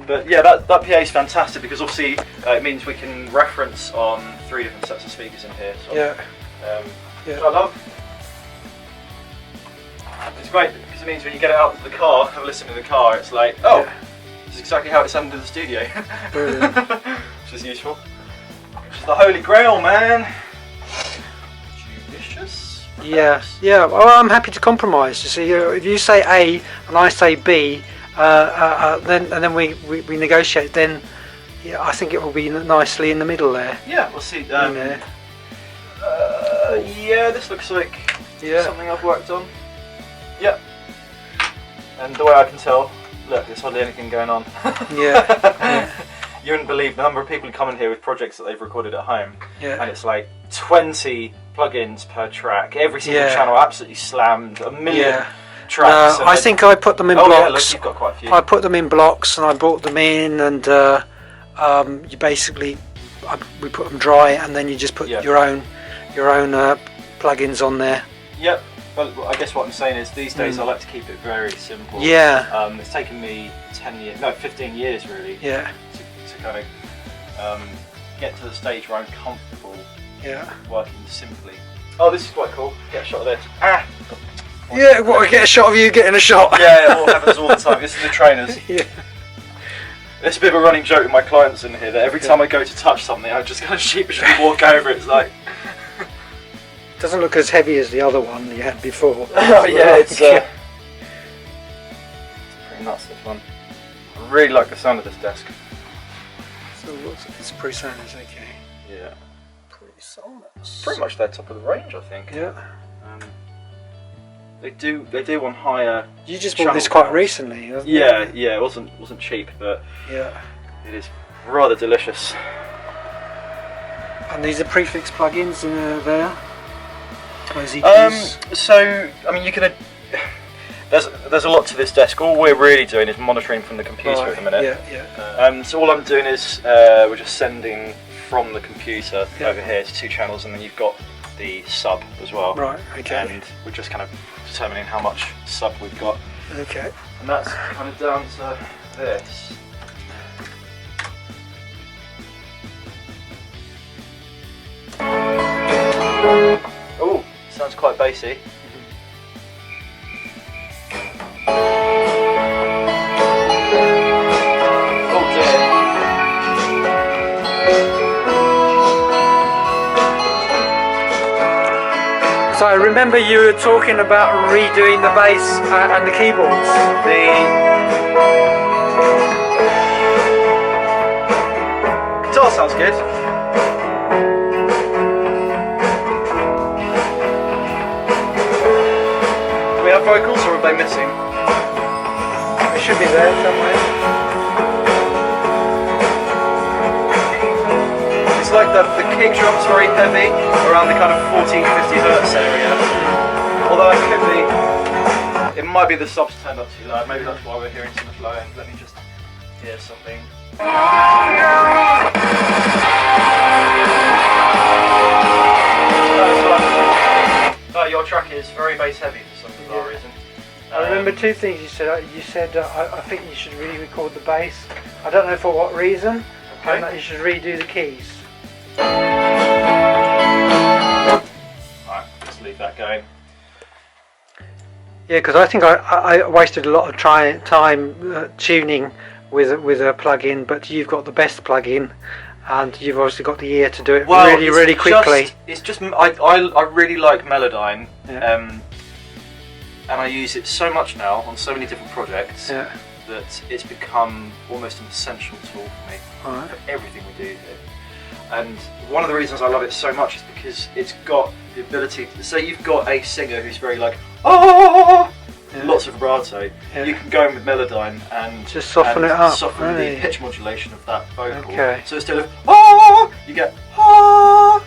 But yeah, that PA is fantastic because obviously it means we can reference on 3 different sets of speakers in here. So, yeah. Which I love. It's great because it means when you get it out of the car, have a listen in the car, it's like, oh, this is exactly how it sounded in the studio. Brilliant. Which is useful. Which is the holy grail, man. Judicious? Yeah, yeah. Well, I'm happy to compromise. You see, if you say A and I say B, then we negotiate. Then yeah, I think it will be nicely in the middle there. Yeah, we'll see. Yeah, this looks like something I've worked on. Yep. And the way I can tell, look, there's hardly anything going on. Yeah. You wouldn't believe the number of people who come in here with projects that they've recorded at home. Yeah. And it's like 20 plugins per track. Every single channel absolutely slammed. A million tracks. I think I put them in blocks. Yeah, look, you've got quite a few. I put them in blocks and I brought them in, and you basically we put them dry, and then you just put your own plugins on there. Yep. Well, I guess what I'm saying is these days I like to keep it very simple. Yeah. It's taken me 15 years really. Yeah. To kind of get to the stage where I'm comfortable working simply. Oh, this is quite cool. Get a shot of this. Yeah, what, get a shot of you getting a shot? Yeah, it all happens all the time. This is the trainers. Yeah. It's a bit of a running joke with my clients in here that every time I go to touch something, I just kind of sheepishly walk over it. It's like... Doesn't look as heavy as the other one you had before. Oh yeah, it's pretty nuts, this one. I really like the sound of this desk. So it's pre-Sonos, okay. Yeah. Pre-Sonos. Pretty much their top of the range, I think. Yeah. They do on higher. You just bought this quite recently, hasn't it? Yeah. It wasn't cheap, but it is rather delicious. And these are prefix plugins there. So I mean, you can. There's a lot to this desk. All we're really doing is monitoring from the computer at the minute. So all I'm doing is we're just sending from the computer over here to 2 channels, and then you've got the sub as well. Right. Okay. And we're just kind of determining how much sub we've got. Okay. And that's kind of down to this. Oh, sounds quite bassy. Oh dear. So I remember you were talking about redoing the bass and the keyboards. The guitar sounds good. Do we have vocals or are they missing? It should be there somewhere. It's like the kick drum's very heavy around the kind of 14-50 hertz area. Although it might be the subs turned up too loud. Maybe that's why we're hearing so much low end. Let me just hear something. Your track is very bass heavy for some bizarre reason. I remember 2 things you said. You said I think you should really record the bass. I don't know for what reason. Okay. And that you should redo the keys. Alright, let's leave that going. Yeah, because I think I wasted a lot of time tuning with a plugin, but you've got the best plugin, and you've obviously got the ear to do it really quickly. I really like Melodyne, and I use it so much now on so many different projects that it's become almost an essential tool for me for everything we do here. And one of the reasons I love it so much is because it's got the ability to, say you've got a singer who's very like, lots of vibrato, you can go in with Melodyne and just soften it up, soften the pitch modulation of that vocal. Okay. So instead of you get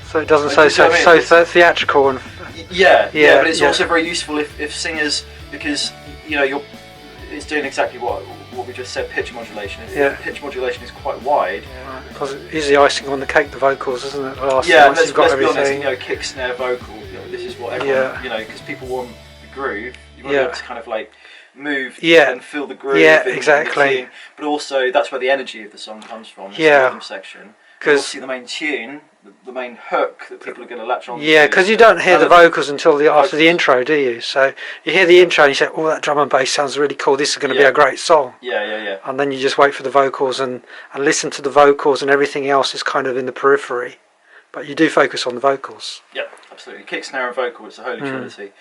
so it doesn't so theatrical and but it's also very useful if singers, because it's doing exactly what we just said, pitch modulation. Pitch modulation is quite wide. Because it is the icing on the cake, the vocals, isn't it? Let's be honest, kick, snare, vocal, this is what everyone, because people want the groove, you want to be able to kind of like move Yeah. and feel the groove. Yeah, in exactly. the tune, but also that's where the energy of the song comes from. The rhythm section. Because the main tune, the main hook that people are going to latch on to. Yeah, because you don't hear the vocals until after the intro, do you? So you hear the intro and you say, "Oh, that drum and bass sounds really cool. This is going to be a great song." Yeah. And then you just wait for the vocals and listen to the vocals, and everything else is kind of in the periphery. But you do focus on the vocals. Yeah, absolutely. Kick, snare, and vocal. It's a holy trinity.